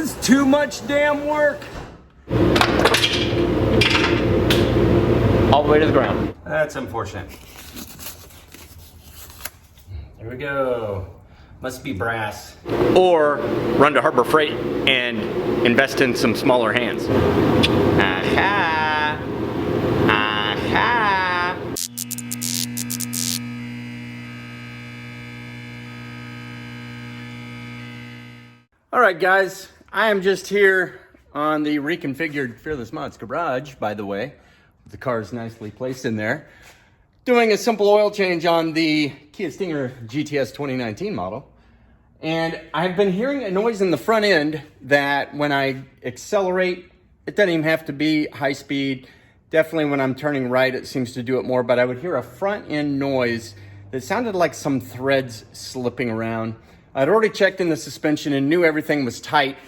was too much damn work. All the way to the ground. That's unfortunate. There we go. Must be brass. Or run to Harbor Freight and invest in some smaller hands. Aha! Aha! All right, guys. I am just here on the reconfigured Fearless Mods garage, by the way. The car is nicely placed in there. Doing a simple oil change on the Kia Stinger GTS 2019 model. And I've been hearing a noise in the front end that when I accelerate, it doesn't even have to be high speed. Definitely when I'm turning right, it seems to do it more, but I would hear a front end noise that sounded like some threads slipping around. I'd already checked in the suspension and knew everything was tight.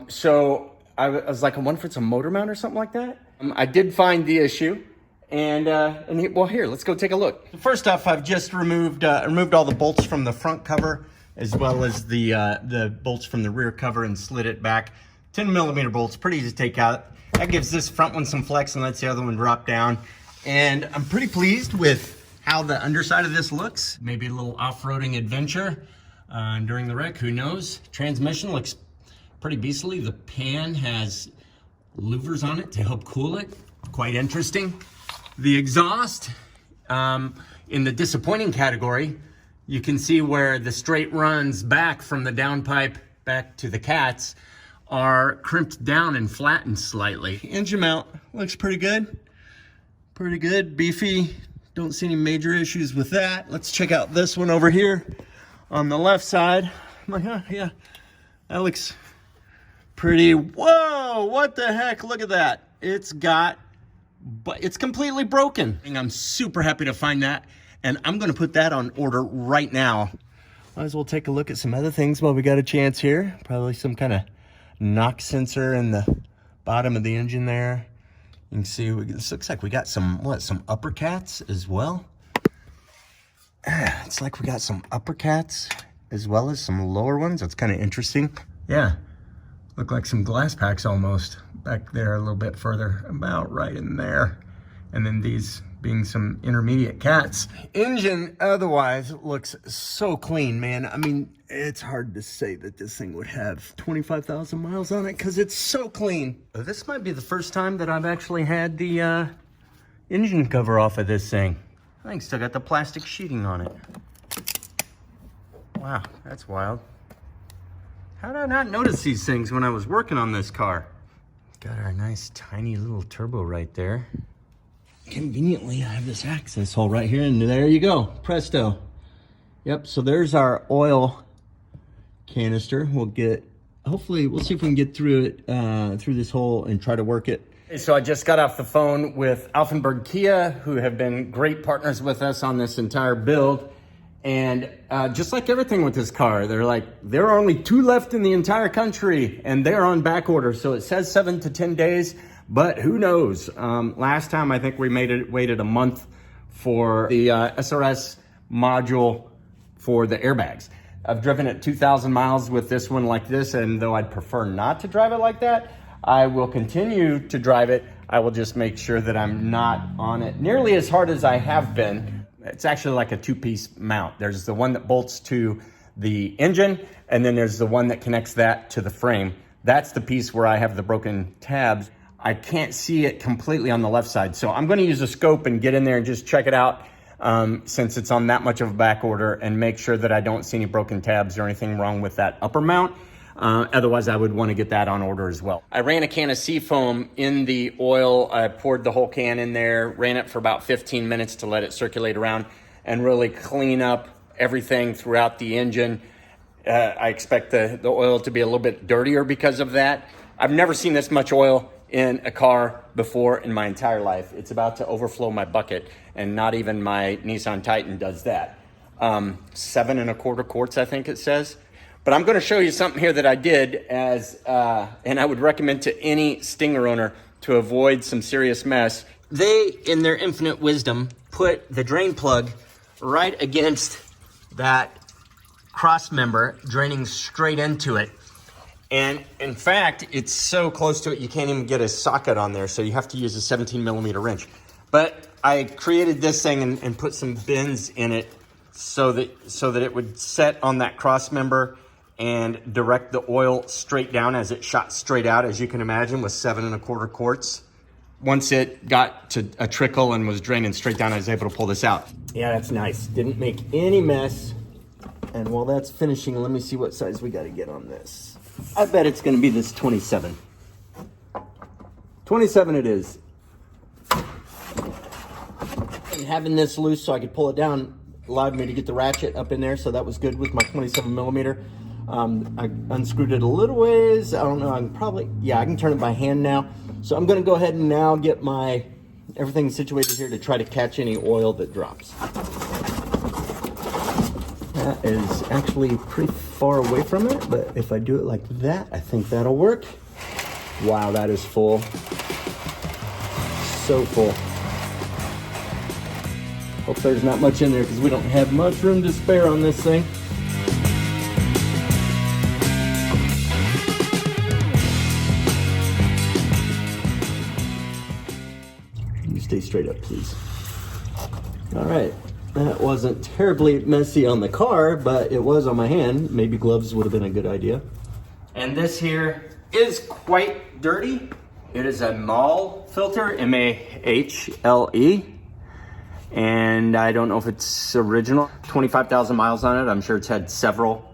So I was like, I wonder if it's a motor mount or something like that. I did find the issue, well, here, let's go take a look. First off, I've just removed all the bolts from the front cover, as well as the bolts from the rear cover, and slid it back. 10mm bolts, pretty easy to take out. That gives this front one some flex and lets the other one drop down. And I'm pretty pleased with how the underside of this looks. Maybe a little off-roading adventure during the wreck, who knows? Transmission looks pretty beastly. The pan has louvers on it to help cool it. Quite interesting. The exhaust, in the disappointing category, you can see where the straight runs back from the downpipe back to the cats are crimped down and flattened slightly. Engine mount looks pretty good. Pretty good, beefy. Don't see any major issues with that. Let's check out this one over here on the left side. I'm like, oh, yeah, that looks pretty. Whoa, what the heck? Look at that. But it's completely broken. And I'm super happy to find that. And I'm gonna put that on order right now. Might as well take a look at some other things while we got a chance here. Probably some kind of knock sensor in the bottom of the engine there. You can see, this looks like we got some uppercats as well. It's like we got some uppercats as well as some lower ones. That's kind of interesting. Yeah, look like some glass packs almost back there a little bit further, about right in there. And then these being some intermediate cats. Engine otherwise looks so clean, man. I mean, it's hard to say that this thing would have 25,000 miles on it because it's so clean. This might be the first time that I've actually had the engine cover off of this thing. I think still got the plastic sheeting on it. Wow, that's wild. How did I not notice these things when I was working on this car? Got our nice tiny little turbo right there. Conveniently, I have this access hole right here, and there you go, presto. Yep, so there's our oil canister. Hopefully, we'll see if we can get through it, through this hole and try to work it. So I just got off the phone with Auffenberg Kia, who have been great partners with us on this entire build. And just like everything with this car, they're like, there are only 2 left in the entire country, and they're on back order. So it says 7 to 10 days, but who knows? Last time, I think we waited a month for the SRS module for the airbags. I've driven it 2,000 miles with this one like this, and though I'd prefer not to drive it like that, I will continue to drive it. I will just make sure that I'm not on it nearly as hard as I have been. It's actually like a 2-piece mount. There's the one that bolts to the engine, and then there's the one that connects that to the frame. That's the piece where I have the broken tabs. I can't see it completely on the left side. So I'm gonna use a scope and get in there and just check it out since it's on that much of a back order, and make sure that I don't see any broken tabs or anything wrong with that upper mount. Otherwise, I would want to get that on order as well. I ran a can of Seafoam in the oil. I poured the whole can in there, ran it for about 15 minutes to let it circulate around and really clean up everything throughout the engine. I expect the oil to be a little bit dirtier because of that. I've never seen this much oil in a car before in my entire life. It's about to overflow my bucket, and not even my Nissan Titan does that. 7 1/4 quarts, I think it says. But I'm going to show you something here that I did and I would recommend to any Stinger owner to avoid some serious mess. They, in their infinite wisdom, put the drain plug right against that cross member, draining straight into it. And in fact, it's so close to it, you can't even get a socket on there. So you have to use a 17mm wrench. But I created this thing and put some bends in it so that it would set on that cross member and direct the oil straight down as it shot straight out, as you can imagine, with 7 1/4 quarts. Once it got to a trickle and was draining straight down, I was able to pull this out. Yeah, that's nice. Didn't make any mess. And while that's finishing, let me see what size we got to get on this. I bet it's going to be this 27. 27 it is. And having this loose so I could pull it down allowed me to get the ratchet up in there, so that was good with my 27mm. I unscrewed it a little ways. I don't know, I can turn it by hand now. So I'm gonna go ahead and now get everything situated here to try to catch any oil that drops. That is actually pretty far away from it, but if I do it like that, I think that'll work. Wow, that is full. So full. Hope there's not much in there because we don't have much room to spare on this thing. You stay straight up, please. All right, that wasn't terribly messy on the car, but it was on my hand. Maybe gloves would have been a good idea. And this here is quite dirty. It is a Mahle filter, M-A-H-L-E. And I don't know if it's original. 25,000 miles on it. I'm sure it's had several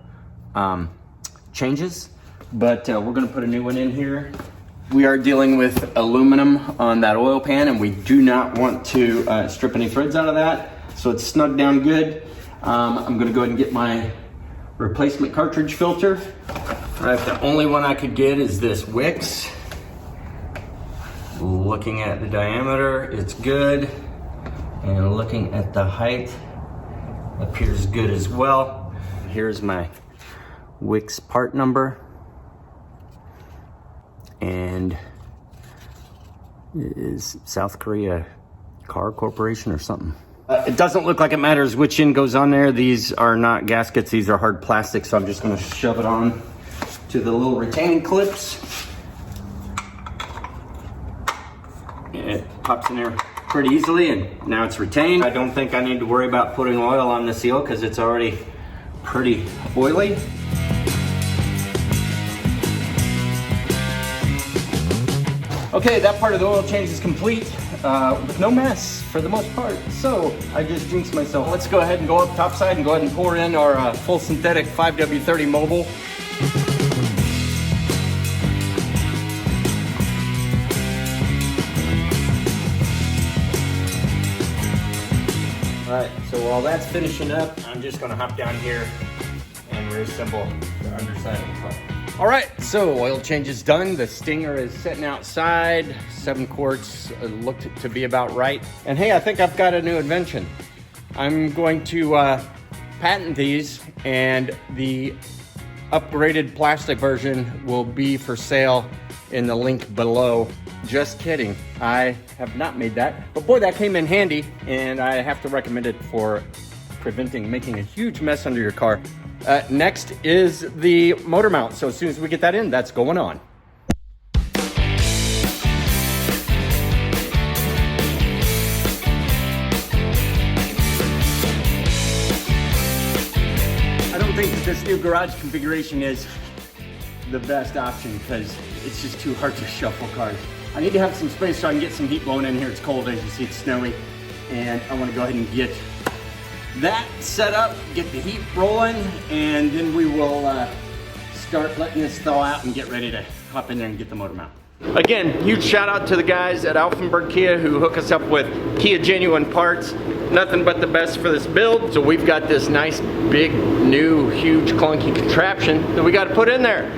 changes, but we're gonna put a new one in here. We are dealing with aluminum on that oil pan, and we do not want to strip any threads out of that. So it's snugged down good. I'm gonna go ahead and get my replacement cartridge filter. All right, the only one I could get is this Wix. Looking at the diameter, it's good. And looking at the height, appears good as well. Here's my Wix part number. And it is South Korea Car Corporation or something. It doesn't look like it matters which end goes on there. These are not gaskets, these are hard plastic, so I'm just gonna shove it on to the little retaining clips. It pops in there pretty easily, and now it's retained. I don't think I need to worry about putting oil on the seal because it's already pretty oily. Okay, that part of the oil change is complete with no mess for the most part. So I just jinxed myself. Let's go ahead and go up topside and go ahead and pour in our full synthetic 5W30 Mobile. All right, so while that's finishing up, I'm just gonna hop down here and reassemble the underside of the car. All right, so oil change is done. The stinger is sitting outside. 7 quarts looked to be about right. And hey, I think I've got a new invention. I'm going to patent these, and the upgraded plastic version will be for sale in the link below. Just kidding, I have not made that, but boy, that came in handy, and I have to recommend it for preventing making a huge mess under your car. Next is the motor mount, so as soon as we get that in, that's going on. I don't think that this new garage configuration is the best option because it's just too hard to shuffle cars. I need to have some space so I can get some heat blowing in here. It's cold, as you see, it's snowy. And I want to go ahead and get that set up, get the heat rolling, and then we will start letting this thaw out and get ready to hop in there and get the motor mount. Again, huge shout out to the guys at Auffenberg Kia who hook us up with Kia genuine parts. Nothing but the best for this build. So we've got this nice, big, new, huge, clunky contraption that we got to put in there.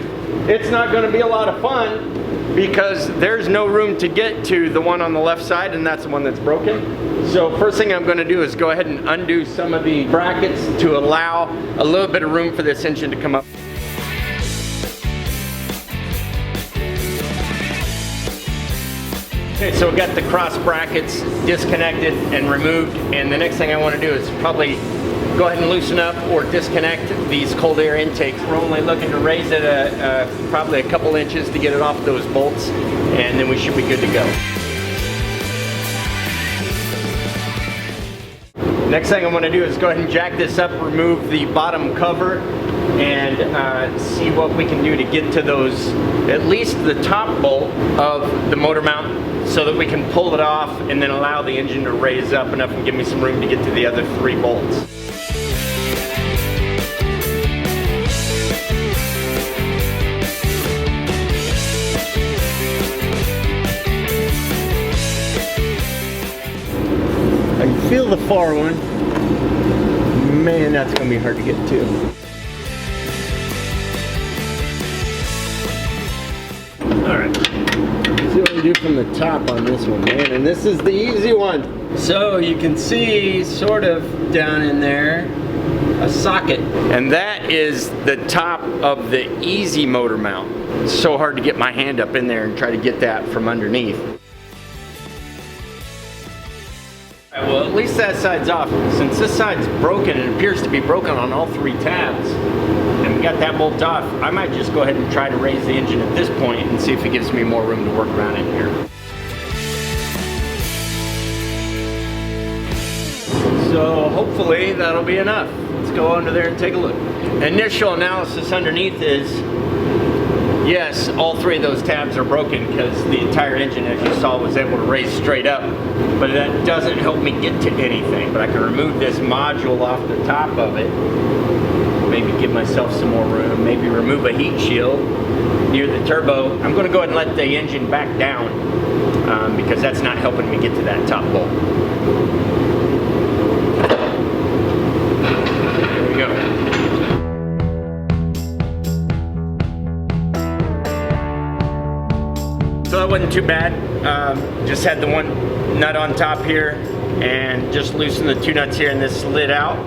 It's not going to be a lot of fun because there's no room to get to the one on the left side, and that's the one that's broken. So first thing I'm going to do is go ahead and undo some of the brackets to allow a little bit of room for this engine to come up. Okay, so we got the cross brackets disconnected and removed, and the next thing I want to do is probably go ahead and loosen up or disconnect these cold air intakes. We're only looking to raise it probably a couple inches to get it off those bolts, and then we should be good to go. Next thing I'm going to do is go ahead and jack this up, remove the bottom cover, and see what we can do to get to those, at least the top bolt of the motor mount, so that we can pull it off and then allow the engine to raise up enough and give me some room to get to the other 3 bolts. I can feel the far one. Man, that's gonna be hard to get to. Alright, let's see what we do from the top on this one, man. And this is the easy one. So you can see, sort of down in there, a socket. And that is the top of the easy motor mount. It's so hard to get my hand up in there and try to get that from underneath. Well, at least that side's off. Since this side's broken, it appears to be broken on all 3 tabs, and we got that bolt off, I might just go ahead and try to raise the engine at this point and see if it gives me more room to work around in here. So hopefully that'll be enough. Let's go under there and take a look. Initial analysis underneath is, yes, all 3 of those tabs are broken because the entire engine, as you saw, was able to raise straight up. But that doesn't help me get to anything. But I can remove this module off the top of it, maybe give myself some more room, maybe remove a heat shield near the turbo. I'm going to go ahead and let the engine back down because that's not helping me get to that top bolt. There we go. So that wasn't too bad. Just had the one nut on top here and just loosened the 2 nuts here, and this slid out.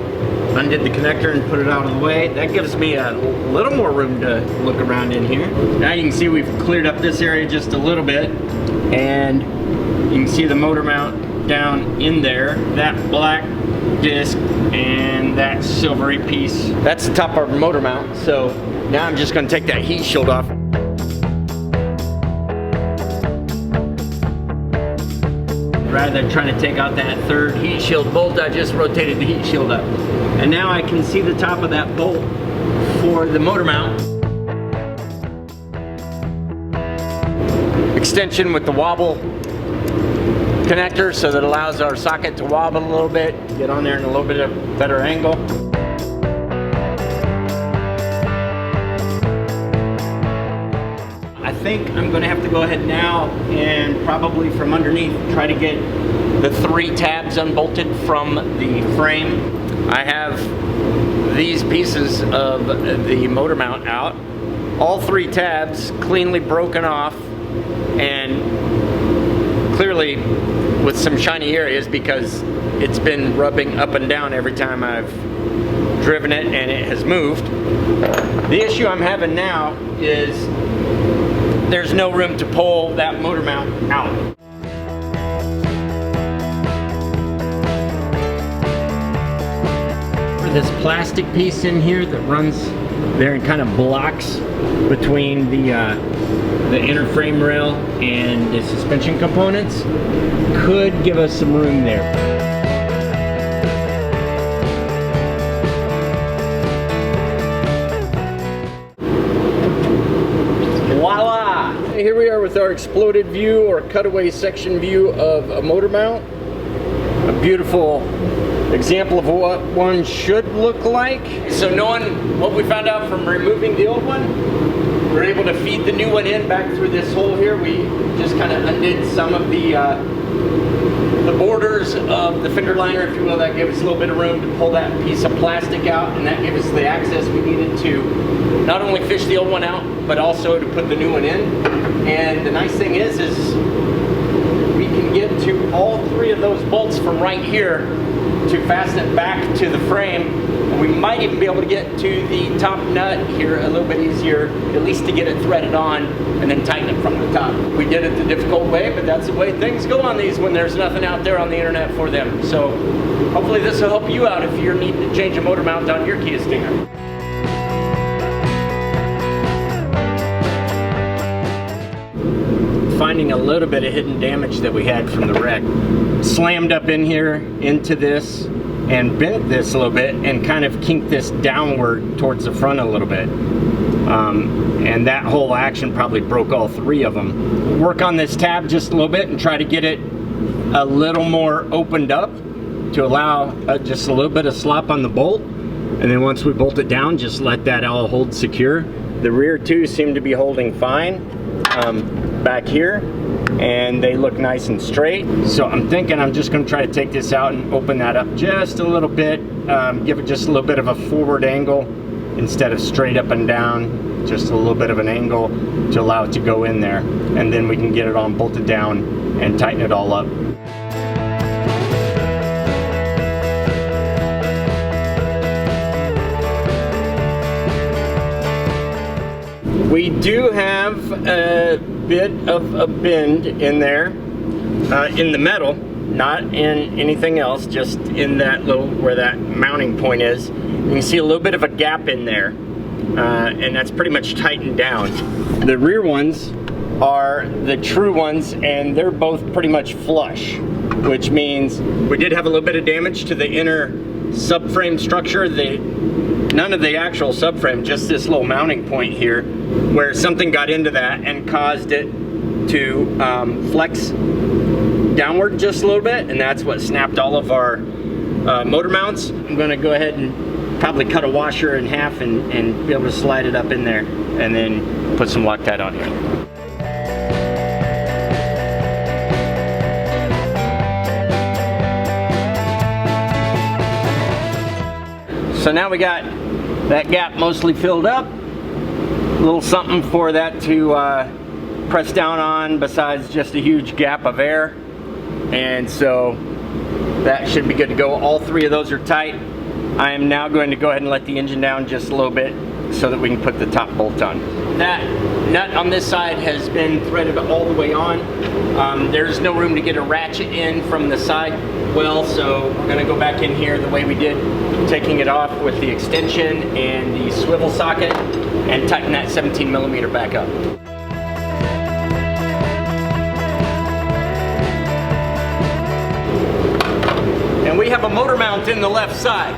Undid the connector and put it out of the way. That gives me a little more room to look around in here. Now you can see we've cleared up this area just a little bit, and you can see the motor mount down in there. That black disc and that silvery piece. That's the top of our motor mount. So now I'm just going to take that heat shield off. Rather than trying to take out that 3rd heat shield bolt, I just rotated the heat shield up. And now I can see the top of that bolt for the motor mount. Extension with the wobble connector, so that allows our socket to wobble a little bit, get on there in a little bit of better angle. I think I'm going to have to go ahead now and probably from underneath try to get the 3 tabs unbolted from the frame. I have these pieces of the motor mount out, all 3 tabs cleanly broken off, and clearly with some shiny areas because it's been rubbing up and down every time I've driven it and it has moved. The issue I'm having now is there's no room to pull that motor mount out. For this plastic piece in here that runs there and kind of blocks between the inner frame rail and the suspension components could give us some room there. Here we are with our exploded view or cutaway section view of a motor mount. A beautiful example of what one should look like. So knowing what we found out from removing the old one, we're able to feed the new one in back through this hole here. We just kind of undid some of the borders of the fender liner, if you will. That gave us a little bit of room to pull that piece of plastic out, and that gave us the access we needed to not only fish the old one out, but also to put the new one in. And the nice thing is we can get to all 3 of those bolts from right here to fasten it back to the frame. We might even be able to get to the top nut here a little bit easier, at least to get it threaded on and then tighten it from the top. We did it the difficult way, but that's the way things go on these when there's nothing out there on the internet for them. So hopefully this will help you out if you're needing to change a motor mount on your Kia Stinger. Finding a little bit of hidden damage that we had from the wreck. Slammed up in here into this and bent this a little bit and kind of kinked this downward towards the front a little bit. And that whole action probably broke all 3 of them. Work on this tab just a little bit and try to get it a little more opened up to allow just a little bit of slop on the bolt. And then once we bolt it down, just let that all hold secure. The rear 2 seem to be holding fine back here, and they look nice and straight. So I'm thinking I'm just going to try to take this out and open that up just a little bit, give it just a little bit of a forward angle instead of straight up and down, just a little bit of an angle to allow it to go in there, and then we can get it all bolted down and tighten it all up. We do have a bit of a bend in there, in the metal, not in anything else, just in that little, where that mounting point is. You can see a little bit of a gap in there, and that's pretty much tightened down. The rear ones are the true ones, and they're both pretty much flush, which means we did have a little bit of damage to the inner subframe structure. None of the actual subframe, just this little mounting point here, where something got into that and caused it to flex downward just a little bit, and that's what snapped all of our motor mounts. I'm going to go ahead and probably cut a washer in half and be able to slide it up in there, and then put some Loctite on here. So now we got that gap mostly filled up. A little something for that to press down on besides just a huge gap of air. And so that should be good to go. All 3 of those are tight. I am now going to go ahead and let the engine down just a little bit so that we can put the top bolt on. That nut on this side has been threaded all the way on. There's no room to get a ratchet in from the side well, so we're going to go back in here the way we did, taking it off with the extension and the swivel socket, and tighten that 17mm back up. And we have a motor mount in the left side.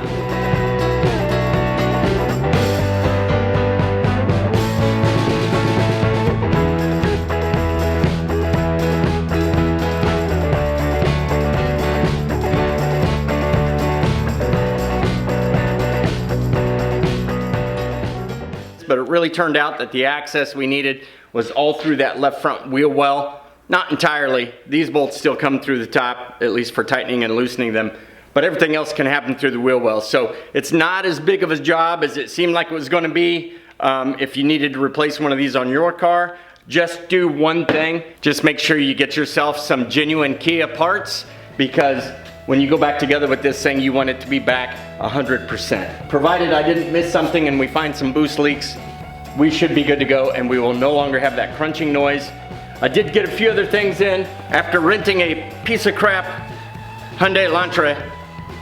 But it really turned out that the access we needed was all through that left front wheel well. Not entirely. These bolts still come through the top, at least for tightening and loosening them, but everything else can happen through the wheel well. So it's not as big of a job as it seemed like it was going to be. If you needed to replace one of these on your car, just do one thing. Just make sure you get yourself some genuine Kia parts, because when you go back together with this thing, you want it to be back 100%. Provided I didn't miss something and we find some boost leaks, we should be good to go, and we will no longer have that crunching noise. I did get a few other things in. After renting a piece of crap Hyundai Elantra,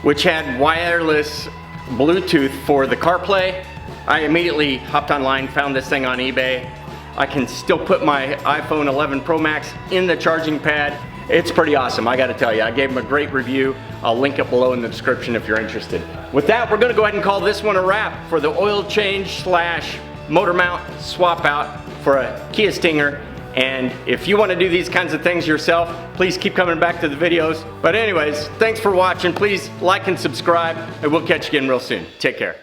which had wireless Bluetooth for the Carplay, I immediately hopped online, found this thing on eBay. I can still put my iPhone 11 Pro Max in the charging pad. It's pretty awesome, I gotta tell you. I gave them a great review. I'll link it below in the description if you're interested. With that, we're gonna go ahead and call this one a wrap for the oil change / motor mount swap out for a Kia Stinger. And if you want to do these kinds of things yourself, please keep coming back to the videos. But anyways, thanks for watching. Please like and subscribe, and we'll catch you again real soon. Take care.